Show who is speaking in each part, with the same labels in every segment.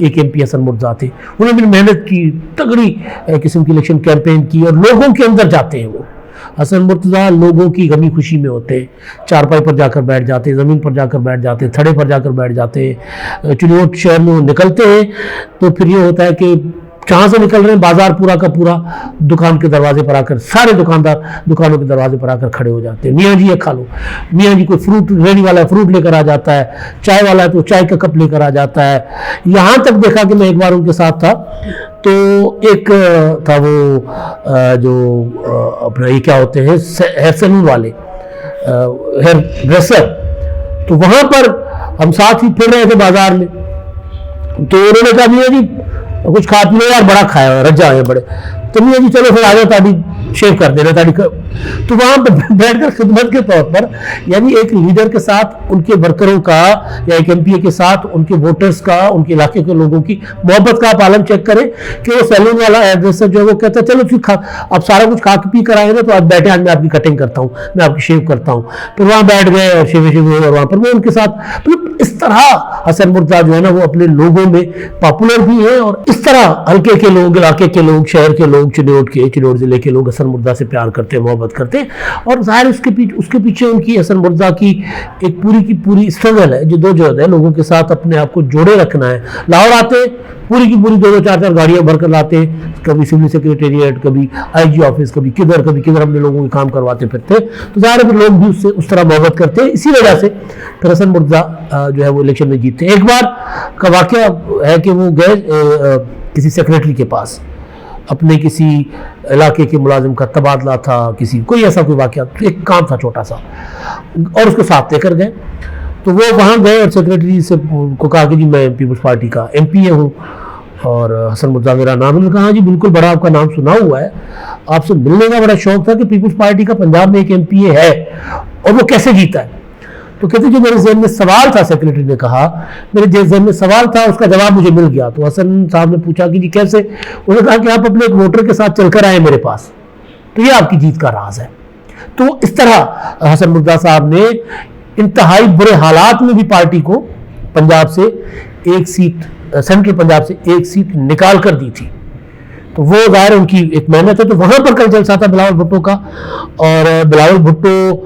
Speaker 1: ایک MP حسن مرزا تھے، انہوں نے بھی محنت کی، تگڑی قسم کی الیکشن کیمپین کی، اور لوگوں کے اندر جاتے ہیں وہ حسن مرتضیٰ، لوگوں کی غمی خوشی میں ہوتے ہیں، چارپائی پر جا کر بیٹھ جاتے ہیں، زمین پر جا کر بیٹھ جاتے ہیں، تھڑے پر جا کر بیٹھ جاتے ہیں، چنوٹ شہر میں نکلتے ہیں تو پھر یہ ہوتا ہے کہ جہاں سے نکل رہے ہیں بازار پورا کا پورا دکان کے دروازے پر آ کر، سارے دکاندار دکانوں کے دروازے پر آ کر کھڑے ہو جاتے ہیں، میاں جی یہ کھا لو، میاں جی کوئی فروٹ ریڑھی والا ہے فروٹ لے کر آ جاتا ہے، چائے والا ہے تو چائے کا کپ لے کر آ جاتا ہے۔ یہاں تک دیکھا کہ میں ایک بار ان کے ساتھ تھا تو ایک تھا وہ جو اپنا یہ کیا ہوتے ہیں ہیئر سیلون والے، ہیئر ڈریسر، تو وہاں پر ہم ساتھ ہی پھر رہے تھے بازار میں، تو انہوں نے کہا میاں جی کچھ کھا پی لو یار، بڑا کھایا ہوا رجا ہے بڑے، تو میاں جی چلو پھر آ جاؤ تاڑی شیو کر دینا تاڑی، تو وہاں پہ بیٹھ کر خدمت کے طور پر، یعنی ایک لیڈر کے ساتھ ان کے ورکروں کا یا ایک MP کے ساتھ ان کے ووٹرز کا، ان کے علاقے کے لوگوں کی محبت کا آپ عالم چیک کریں کہ وہ سیلون والا ایڈریسر جو ہے وہ کہتا ہے چلو آپ سارا کچھ کھا پی کر آئے نا تو آپ بیٹھے، آج میں آپ کی کٹنگ کرتا ہوں، میں آپ کی شیو کرتا ہوں، پھر وہاں بیٹھ گئے اور شیو ہوئے، اور وہاں پر وہ ان کے ساتھ، مطلب اس طرح حسن مرتضیٰ جو ہے نا وہ اپنے لوگوں میں پاپولر بھی ہیں، اور اس طرح حلقے کے لوگ، علاقے کے لوگ، شہر کے لوگ، چنوٹ ضلع کے لوگ حسن مرتضیٰ سے پیار کرتے ہیں، محبت کرتے ہیں، اور ظاہر اس کے پیچھے ان کی حسن مرتضیٰ کی ایک پوری کی پوری اسٹرگل ہے، جدوجہد ہے، لوگوں کے ساتھ اپنے آپ کو جوڑے رکھنا ہے۔ لاہور آتے پوری کی پوری 2-2 4-4 گاڑیاں بھر کر لاتے ہیں، کبھی سول سیکریٹریٹ، کبھی IG آفس، کبھی کدھر اپنے لوگوں کے کام کرواتے پھرتے، تو ظاہر ہے لوگ بھی اس سے اس طرح محبت کرتے ہیں، اسی وجہ سے پھر حسن مرتضیٰ جو ہے وہ الیکشن میں جیتے ہیں۔ ایک بار کا واقعہ ہے کہ وہ گئے کسی سیکریٹری کے پاس، اپنے کسی علاقے کے ملازم کا تبادلہ تھا، کوئی ایسا کوئی واقعہ، ایک کام تھا چھوٹا سا، اور اس کو ساتھ لے کر گئے، تو وہ وہاں گئے اور سیکریٹری سے کو کہا کہ جی میں پیپلز پارٹی کا MP ہوں اور حسن مرتضیٰ میرا نام ہے۔ انہوں نے کہا ہاں جی بالکل، بڑا آپ کا نام سنا ہوا ہے، آپ سے ملنے کا بڑا شوق تھا کہ پیپلز پارٹی کا پنجاب میں ایک MP ہے اور وہ کیسے جیتا ہے؟ تو کہتے جو میرے ذہن میں سوال تھا، سیکریٹری نے کہا میرے ذہن میں سوال تھا، اس کا جواب مجھے مل گیا۔ تو حسن صاحب نے پوچھا کہ جی کیسے؟ انہوں نے کہا کہ آپ اپنے ایک ووٹر کے ساتھ چل کر آئے میرے پاس، تو یہ آپ کی جیت کا راز ہے۔ تو اس طرح حسن مرتضیٰ صاحب نے انتہائی برے حالات میں بھی پارٹی کو پنجاب سے ایک سیٹ، سینٹرل پنجاب سے ایک سیٹ نکال کر دی تھی، تو وہ ظاہر ان کی ایک محنت ہے۔ تو وہاں پر کل جلسہ تھا بلاول بھٹو کا، اور بلاول بھٹو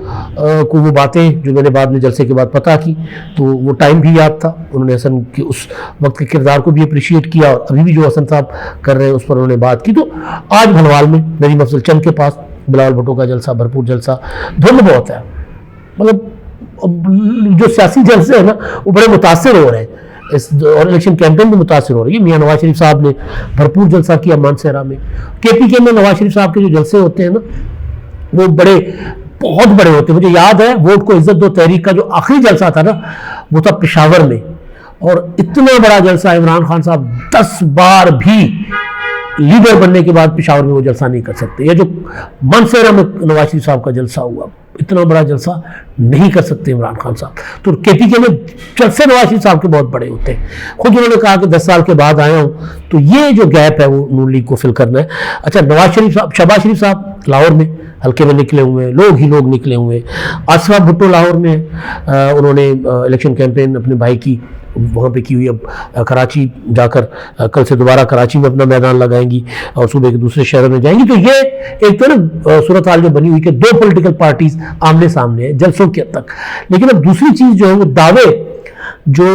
Speaker 1: کو وہ باتیں جو میں نے بعد میں جلسے کے بعد پتہ کی، تو وہ ٹائم بھی یاد تھا، انہوں نے حسن کے اس وقت کے کردار کو بھی اپریشیٹ کیا، اور ابھی بھی جو حسن صاحب کر رہے ہیں اس پر انہوں نے بات کی۔ تو آج بھنوال میں نریم افضل چند کے پاس بلاول بھٹو کا جلسہ، بھرپور جلسہ، دھند بہت ہے، مطلب جو سیاسی جلسے ہیں نا وہ بڑے متاثر ہو رہے ہیں، اور الیکشن کیمپین بھی متاثر ہو رہی ہے۔ میاں نواز شریف صاحب نے بھرپور جلسہ کیا مانسہرہ میں، KPK میں نواز شریف صاحب کے جو جلسے ہوتے ہیں نا وہ بہت بڑے ہوتے ہیں۔ مجھے یاد ہے ووٹ کو عزت دو تحریک کا جو آخری جلسہ تھا نا وہ تھا پشاور میں، اور اتنا بڑا جلسہ عمران خان صاحب 10 بار بھی لیڈر بننے کے بعد پشاور میں وہ جلسہ نہیں کر سکتے، یا جو مانسہرہ میں نواز شریف صاحب کا جلسہ ہوا اتنا بڑا جلسہ نہیں کر سکتے عمران خان صاحب۔ تو KPK میں جلسے نواز شریف صاحب کے بہت بڑے ہوتے ہیں، خود انہوں نے کہا کہ 10 سال کے بعد آیا ہوں، تو یہ جو گیپ ہے وہ نون لیگ کو فل کرنا ہے۔ اچھا، نواز شریف صاحب، شہباز شریف صاحب لاہور میں حلقے میں نکلے ہوئے ہیں، لوگ نکلے ہوئے ہیں۔ آصف بھٹو لاہور میں انہوں نے الیکشن کیمپین اپنے بھائی کی وہاں پہ کی ہوئی، اب کراچی جا کر کل سے دوبارہ کراچی میں اپنا میدان لگائیں گی اور صوبے کے دوسرے شہروں میں جائیں گی۔ تو یہ ایک تو نا صورتحال جو بنی ہوئی کہ 2 پولیٹیکل پارٹیز آمنے سامنے ہیں جلسوں کے تک، لیکن اب دوسری چیز جو ہے وہ دعوے جو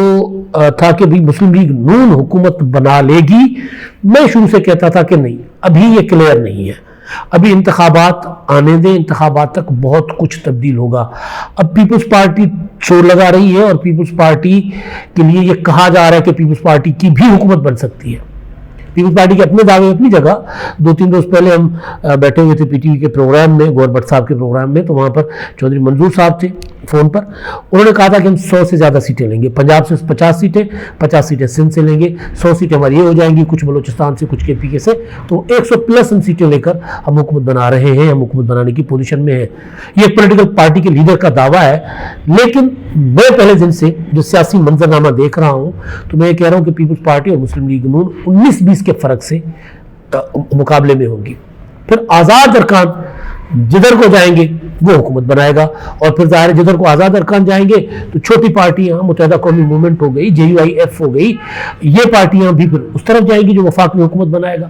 Speaker 1: تھا کہ بھی مسلم لیگ نون حکومت بنا لے گی، میں شروع سے کہتا تھا کہ نہیں، ابھی یہ کلیئر نہیں ہے، ابھی انتخابات آنے دیں، انتخابات تک بہت کچھ تبدیل ہوگا۔ اب پیپلز پارٹی شور لگا رہی ہے، اور پیپلز پارٹی کے لیے یہ کہا جا رہا ہے کہ پیپلز پارٹی کی بھی حکومت بن سکتی ہے۔ پیپلز پارٹی کے اپنے دعوے اپنی جگہ، 2-3 روز پہلے ہم بیٹھے ہوئے تھے PTV کے پروگرام میں، گور بٹ صاحب کے پروگرام میں، تو وہاں پر چودھری منظور صاحب تھے فون پر، انہوں نے کہا تھا کہ ہم 100 سے زیادہ سیٹیں لیں گے، پنجاب سے 50 سیٹیں، 50 سیٹیں سندھ سے لیں گے، 100 سیٹیں ہماری یہ ہو جائیں گی، کچھ بلوچستان سے، کچھ KPK سے، تو 100+ ہم سیٹیں لے کر ہم حکومت بنا رہے ہیں، ہم حکومت بنانے کی پوزیشن میں ہیں۔ یہ ایک پولیٹیکل پارٹی کے لیڈر کا دعویٰ ہے، لیکن میں پہلے دن سے جو سیاسی منظرنامہ دیکھ رہا ہوں تو میں یہ کہہ رہا ہوں کہ پیپلز پارٹی اور مسلم لیگ نون 19-20 کے فرق سے مقابلے میں ہوں گی۔ پھر آزاد ارکان جدھر کو جائیں گے وہ حکومت بنائے گا. اور پھر ظاہر جدھر کو آزاد ارکان جائیں گے تو چھوٹی پارٹیاں متحدہ قومی موومنٹ ہو گئی, JUIF ہو گئی, یہ پارٹیاں بھی پھر اس طرف جائیں گی جو وفاق میں حکومت بنائے گا.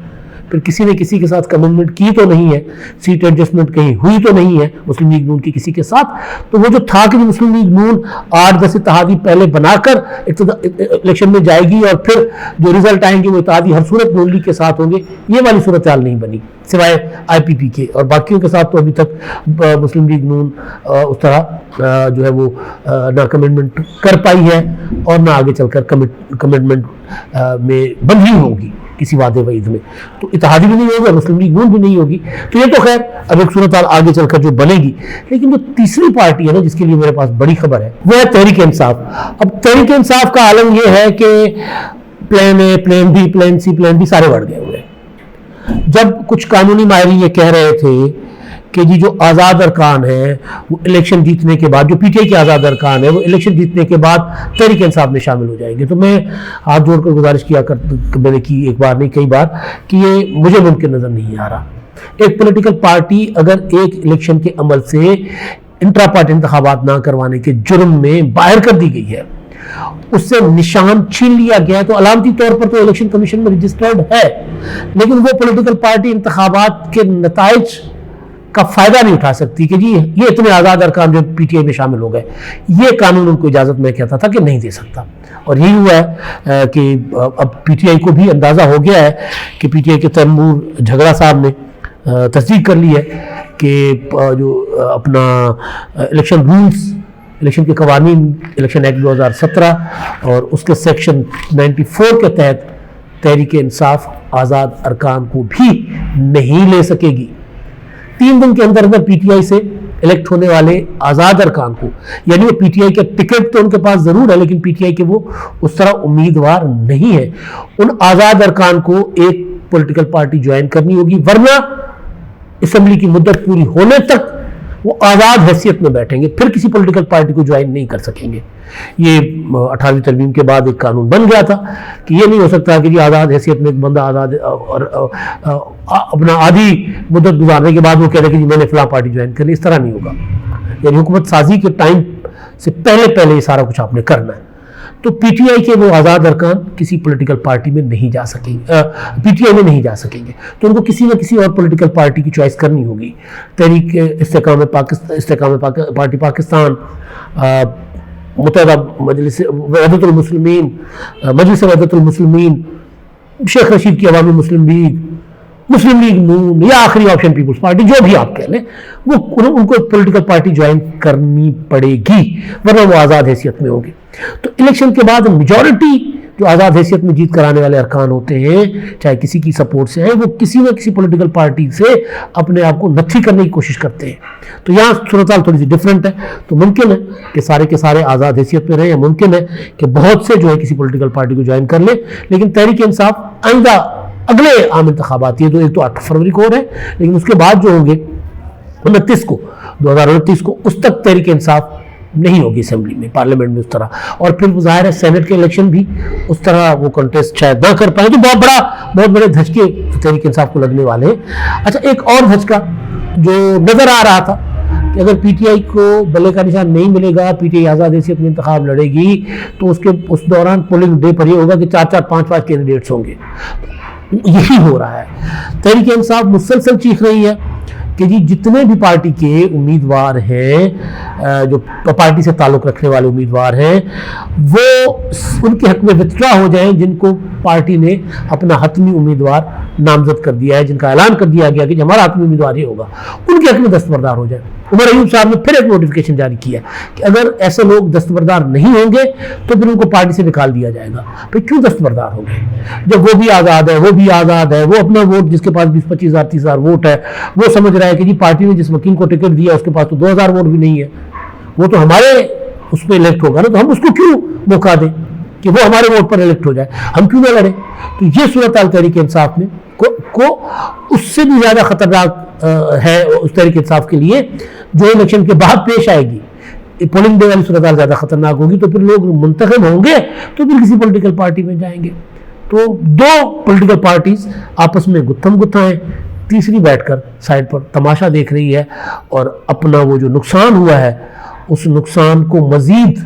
Speaker 1: پھر کسی نے کسی کے ساتھ کمٹمنٹ کی تو نہیں ہے, سیٹ ایڈجسٹمنٹ کہیں ہوئی تو نہیں ہے مسلم لیگ نون کی کسی کے ساتھ. تو وہ جو تھا کہ مسلم لیگ نون 8-10 اتحادی پہلے بنا کر الیکشن میں جائے گی اور پھر جو رزلٹ آئیں گے وہ اتحادی ہر صورت نون لیگ کے ساتھ ہوں گے, یہ والی صورتحال نہیں بنی سوائے IPP کے. اور باقیوں کے ساتھ تو ابھی تک مسلم لیگ نون اس طرح جو ہے وہ نہ کمٹمنٹ کر پائی ہے اور نہ آگے چل کر کمٹمنٹ میں بندھی ہوگی کسی وعدے وعید میں. تو اتحادی بھی نہیں ہوگا, مسلم لیگ نون بھی نہیں ہوگی. تو یہ تو خیر اب ایک صورتحال آگے چل کر جو بنے گی. لیکن جو تیسری پارٹی ہے نا جس کے لیے میرے پاس بڑی خبر ہے وہ ہے تحریک انصاف. اب تحریک انصاف کا عالم یہ ہے کہ plan A, plan B, plan C, plan D سارے بڑھ گئے ہوئے. جب کچھ قانونی ماہرین یہ کہہ رہے تھے کہ جی جو آزاد ارکان ہیں وہ الیکشن جیتنے کے بعد, جو PTI کے آزاد ارکان ہیں وہ الیکشن جیتنے کے بعد تحریک انصاف میں شامل ہو جائیں گے, تو میں ہاتھ جوڑ کر گزارش کیا میں نے کی ایک بار نہیں کئی بار کہ یہ مجھے ممکن نظر نہیں آ رہا. ایک پولیٹیکل پارٹی اگر ایک الیکشن کے عمل سے انٹرا پارٹی انتخابات نہ کروانے کے جرم میں باہر کر دی گئی ہے, اس سے نشان چھین لیا گیا ہے, تو علامتی طور پر تو الیکشن کمیشن میں رجسٹرڈ ہے, لیکن وہ پولیٹیکل پارٹی انتخابات کے نتائج کا فائدہ نہیں اٹھا سکتی کہ جی یہ اتنے آزاد ارکان جو PTI میں شامل ہو گئے. یہ قانون ان کو اجازت میں کہتا تھا کہ نہیں دے سکتا. اور یہی ہوا ہے کہ اب PTI کو بھی اندازہ ہو گیا ہے کہ PTI کے تیمور جھگڑا صاحب نے تصدیق کر لی ہے کہ جو اپنا الیکشن رولز, الیکشن کے قوانین, الیکشن ایکٹ 2017 اور اس کے سیکشن 94 کے تحت تحریک انصاف آزاد ارکان کو بھی نہیں لے سکے گی. 3 دن کے اندر اندر PTI سے الیکٹ ہونے والے آزاد ارکان کو, یعنی وہ PTI کے ٹکٹ تو ان کے پاس ضرور ہے لیکن PTI کے وہ اس طرح امیدوار نہیں ہے, ان آزاد ارکان کو ایک پولیٹیکل پارٹی جوائن کرنی ہوگی, ورنہ اسمبلی کی مدت پوری ہونے تک وہ آزاد حیثیت میں بیٹھیں گے, پھر کسی پولیٹیکل پارٹی کو جوائن نہیں کر سکیں گے. یہ 18ویں ترمیم کے بعد ایک قانون بن گیا تھا کہ یہ نہیں ہو سکتا کہ جی آزاد حیثیت میں ایک بندہ آزاد اور اپنا آدھی مدت گزارنے کے بعد وہ کہہ رہے کہ جی میں نے فلاں پارٹی جوائن کر لی. اس طرح نہیں ہوگا. یعنی حکومت سازی کے ٹائم سے پہلے یہ سارا کچھ آپ نے کرنا ہے. تو PTI کے وہ آزاد ارکان کسی پولیٹیکل پارٹی میں نہیں جا سکیں گے, PTI میں نہیں جا سکیں گے, تو ان کو کسی نہ کسی اور پولیٹیکل پارٹی کی چوائس کرنی ہوگی. تحریک استحکام پارٹی پاکستان, متحدہ مجلس وحدت المسلمین, مجلس وحدت المسلمین, شیخ رشید کی عوامی مسلم لیگ, مسلم لیگ نون, یا آخری آپشن پیپلز پارٹی, جو بھی آپ کہہ لیں, وہ ان کو پولیٹیکل پارٹی جوائن کرنی پڑے گی, ورنہ وہ آزاد حیثیت میں ہوگی. تو الیکشن کے بعد میجورٹی جو آزاد حیثیت میں جیت کرانے والے ارکان ہوتے ہیں, چاہے کسی کی سپورٹ سے ہیں, وہ کسی نہ کسی پولیٹیکل پارٹی سے اپنے آپ کو نتھی کرنے کی کوشش کرتے ہیں. تو یہاں صورتحال تھوڑی سی ڈیفرنٹ ہے. تو ممکن ہے کہ سارے کے سارے آزاد حیثیت میں رہیں, یا ممکن ہے کہ بہت سے جو ہے کسی پولیٹیکل پارٹی کو جوائن کر لیں. لیکن تحریک انصاف آئندہ اگلے عام انتخابات, یہ تو ایک تو 8 فروری کو ہو رہے ہیں, لیکن اس کے بعد جو ہوں گے 29 کو 2029 کو, اس تک تحریک انصاف نہیں ہوگی اسمبلی میں, پارلیمنٹ میں اس طرح. اور پھر ظاہر ہے سینٹ کے الیکشن بھی اس طرح وہ کنٹیسٹ شاید نہ کر پائے. تو بہت بڑے دھچکے تحریک انصاف کو لگنے والے ہیں. اچھا, ایک اور دھچکا جو نظر آ رہا تھا کہ اگر PTI کو بلے کا نشان نہیں ملے گا, PTI آزاد حیثیت میں انتخاب لڑے گی, تو اس دوران پولنگ ڈے پر یہ ہوگا کہ 4-4, 5-5 کینڈیڈیٹس ہوں گے. یہی ہو رہا ہے. تحریک انصاف مسلسل چیخ رہی ہے کہ جی جتنے بھی پارٹی کے امیدوار ہیں, جو پارٹی سے تعلق رکھنے والے امیدوار ہیں, وہ ان کے حق میں وتھڈرا ہو جائیں جن کو پارٹی نے اپنا حتمی امیدوار نامزد کر دیا ہے, جن کا اعلان کر دیا گیا کہ ہمارا حتمی امیدوار یہ ہوگا, ان کے حق میں دستبردار ہو جائیں. عمر ایوب صاحب نے پھر ایک نوٹیفکیشن جاری کیا کہ اگر ایسے لوگ دستبردار نہیں ہوں گے تو پھر ان کو پارٹی سے نکال دیا جائے گا. پھر کیوں دستبردار ہوں گے جب وہ بھی آزاد ہے, وہ بھی آزاد ہے, وہ اپنا ووٹ جس کے پاس 20-25 ہزار 30 ہزار ووٹ ہے, وہ سمجھ رہا ہے کہ جی پارٹی نے جس وکیل کو ٹکٹ دیا اس کے پاس تو 2000 ووٹ بھی نہیں ہے, وہ تو ہمارے اس پہ الیکٹ ہوگا نا, تو ہم اس کو کیوں موقع دیں کہ وہ ہمارے ووٹ پر الیکٹ ہو جائے, ہم کیوں نہ لڑیں. تو یہ صورتحال تحریک انصاف میں کو اس سے بھی زیادہ خطرناک ہے اس تحریک انصاف کے لیے جو الیکشن کے بعد پیش آئے گی. پولنگ ڈے والی صورتحال زیادہ خطرناک ہوگی, تو پھر لوگ منتخب ہوں گے تو پھر کسی پولیٹیکل پارٹی میں جائیں گے. تو 2 پولیٹیکل پارٹیز آپس میں گتھم گتھا ہیں, تیسری بیٹھ کر سائڈ پر تماشا دیکھ رہی ہے اور اپنا وہ جو نقصان ہوا ہے اس نقصان کو مزید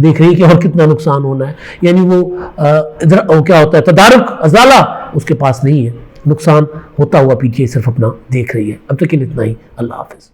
Speaker 1: دیکھ رہی ہے کہ اور کتنا نقصان ہونا ہے. یعنی وہ ادھر کیا ہوتا ہے تدارک ازالہ اس کے پاس نہیں ہے, نقصان ہوتا ہوا PTI صرف اپنا دیکھ رہی ہے. اب تک اتنا ہی. اللہ حافظ.